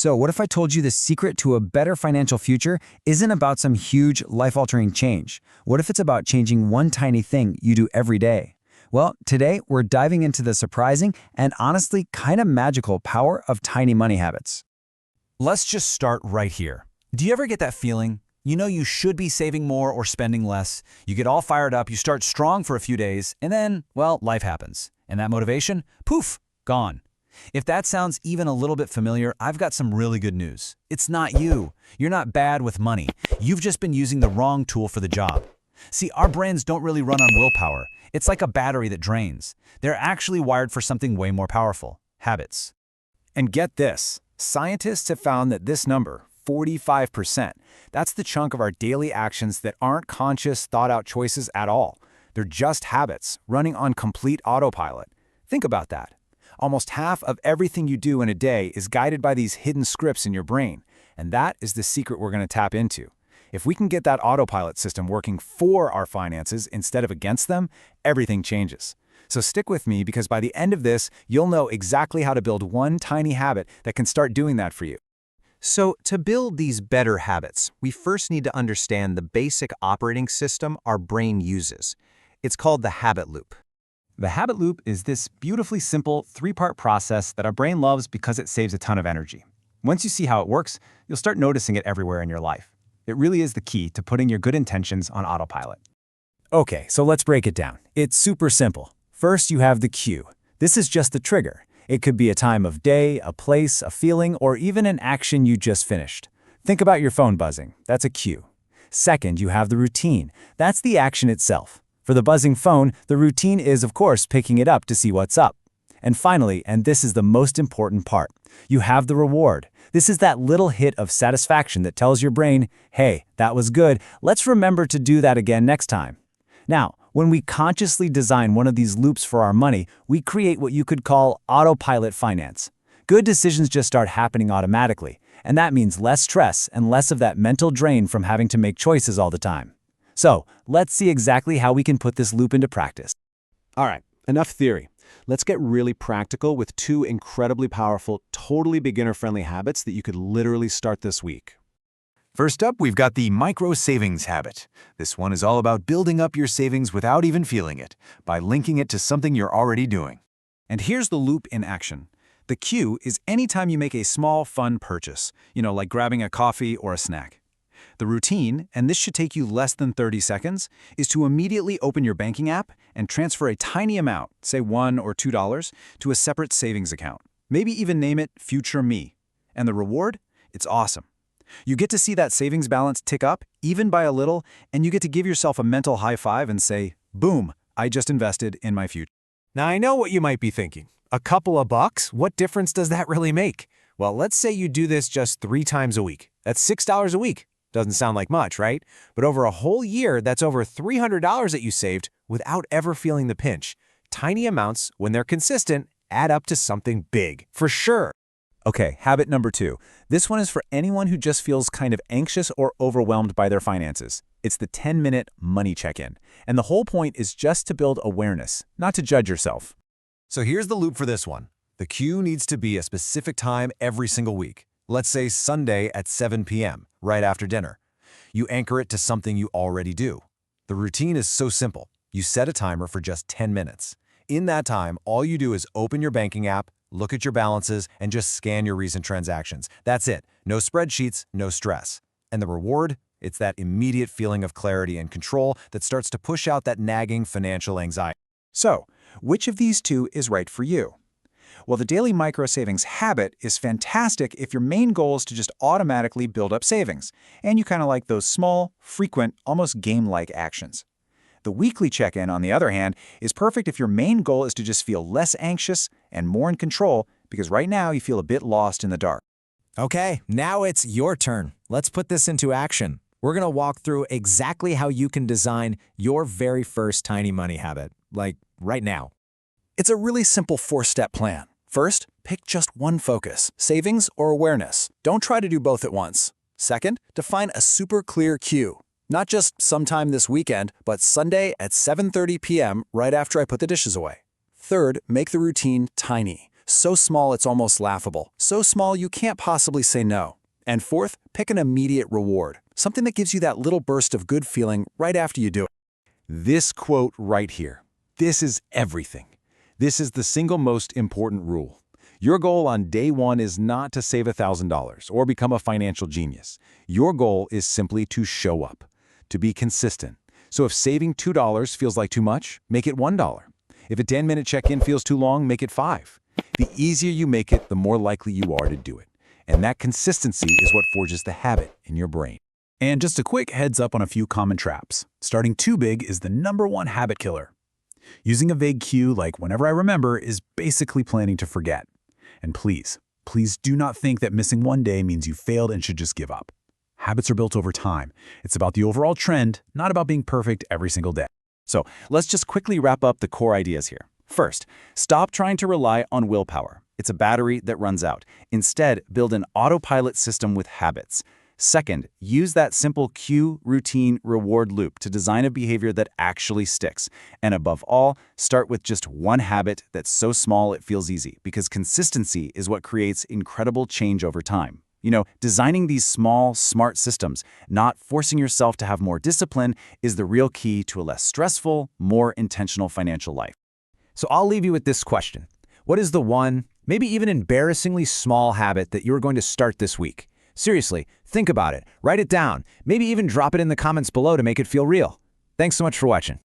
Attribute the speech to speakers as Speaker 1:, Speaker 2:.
Speaker 1: So, what if I told you the secret to a better financial future isn't about some huge, life-altering change? What if it's about changing one tiny thing you do every day? Well, today we're diving into the surprising and honestly kind of magical power of tiny money habits.
Speaker 2: Let's just start right here. Do you ever get that feeling? You know you should be saving more or spending less. You get all fired up, you start strong for a few days, and then, well, life happens. And that motivation, poof, gone. If that sounds even a little bit familiar, I've got some really good news. It's not you. You're not bad with money. You've just been using the wrong tool for the job. See, our brains don't really run on willpower. It's like a battery that drains. They're actually wired for something way more powerful: habits.
Speaker 1: And get this, scientists have found that this number, 45%, that's the chunk of our daily actions that aren't conscious, thought-out choices at all. They're just habits, running on complete autopilot. Think about that. Almost half of everything you do in a day is guided by these hidden scripts in your brain, and that is the secret we're going to tap into. If we can get that autopilot system working for our finances instead of against them, everything changes. So stick with me, because by the end of this, you'll know exactly how to build one tiny habit that can start doing that for you.
Speaker 3: So to build these better habits, we first need to understand the basic operating system our brain uses. It's called the habit loop.
Speaker 1: The habit loop is this beautifully simple three-part process that our brain loves because it saves a ton of energy. Once you see how it works, you'll start noticing it everywhere in your life. It really is the key to putting your good intentions on autopilot. Okay, so let's break it down. It's super simple. First, you have the cue. This is just the trigger. It could be a time of day, a place, a feeling, or even an action you just finished. Think about your phone buzzing. That's a cue. Second, you have the routine. That's the action itself. For the buzzing phone, the routine is, of course, picking it up to see what's up. And finally, and this is the most important part, you have the reward. This is that little hit of satisfaction that tells your brain, hey, that was good, let's remember to do that again next time. Now, when we consciously design one of these loops for our money, we create what you could call autopilot finance. Good decisions just start happening automatically, and that means less stress and less of that mental drain from having to make choices all the time. So, let's see exactly how we can put this loop into practice.
Speaker 4: All right, enough theory. Let's get really practical with two incredibly powerful, totally beginner-friendly habits that you could literally start this week.
Speaker 2: First up, we've got the micro savings habit. This one is all about building up your savings without even feeling it, by linking it to something you're already doing.
Speaker 1: And here's the loop in action. The cue is anytime you make a small, fun purchase, like grabbing a coffee or a snack. The routine, and this should take you less than 30 seconds, is to immediately open your banking app and transfer a tiny amount, say $1 or $2, to a separate savings account. Maybe even name it Future Me. And the reward? It's awesome. You get to see that savings balance tick up, even by a little, and you get to give yourself a mental high five and say, boom, I just invested in my future.
Speaker 5: Now, I know what you might be thinking. A couple of bucks? What difference does that really make? Well, let's say you do this just 3 times a week. That's $6 a week. Doesn't sound like much, right? But over a whole year, that's over $300 that you saved without ever feeling the pinch. Tiny amounts, when they're consistent, add up to something big, for sure.
Speaker 1: Okay, habit number 2. This one is for anyone who just feels kind of anxious or overwhelmed by their finances. It's the 10-minute money check-in. And the whole point is just to build awareness, not to judge yourself.
Speaker 2: So here's the loop for this one. The cue needs to be a specific time every single week. Let's say Sunday at 7 p.m., right after dinner. You anchor it to something you already do. The routine is so simple. You set a timer for just 10 minutes. In that time, all you do is open your banking app, look at your balances, and just scan your recent transactions. That's it. No spreadsheets, no stress. And the reward? It's that immediate feeling of clarity and control that starts to push out that nagging financial anxiety.
Speaker 1: So, which of these two is right for you? Well, the daily micro savings habit is fantastic if your main goal is to just automatically build up savings, and you kind of like those small, frequent, almost game-like actions. The weekly check-in, on the other hand, is perfect if your main goal is to just feel less anxious and more in control, because right now you feel a bit lost in the dark.
Speaker 5: Okay, now it's your turn. Let's put this into action. We're going to walk through exactly how you can design your very first tiny money habit, like right now.
Speaker 1: It's a really simple 4-step plan. First, pick just one focus, savings or awareness. Don't try to do both at once. Second, define a super clear cue. Not just sometime this weekend, but Sunday at 7:30 p.m. right after I put the dishes away. Third, make the routine tiny.
Speaker 6: so small it's almost laughable, so small you can't possibly say no. And fourth, pick an immediate reward, something that gives you that little burst of good feeling right after you do it.
Speaker 4: This quote right here, this is everything. This is the single most important rule. Your goal on day one is not to save $1,000 or become a financial genius. Your goal is simply to show up, to be consistent. So if saving $2 feels like too much, make it $1. If a 10-minute check-in feels too long, make it 5. The easier you make it, the more likely you are to do it. And that consistency is what forges the habit in your brain.
Speaker 7: And just a quick heads up on a few common traps. Starting too big is the #1 habit killer. Using a vague cue like "whenever I remember" is basically planning to forget. And please do not think that missing one day means you failed and should just give up. Habits are built over time. It's about the overall trend, not about being perfect every single day.
Speaker 1: So let's just quickly wrap up the core ideas here. First, stop trying to rely on willpower. It's a battery that runs out. Instead, build an autopilot system with habits. Second, use that simple cue, routine, reward loop to design a behavior that actually sticks. And above all, start with just one habit that's so small it feels easy, because consistency is what creates incredible change over time. Designing these small, smart systems, not forcing yourself to have more discipline, is the real key to a less stressful, more intentional financial life.
Speaker 5: So I'll leave you with this question. What is the one, maybe even embarrassingly small habit that you're going to start this week? Seriously, think about it, write it down, maybe even drop it in the comments below to make it feel real. Thanks so much for watching.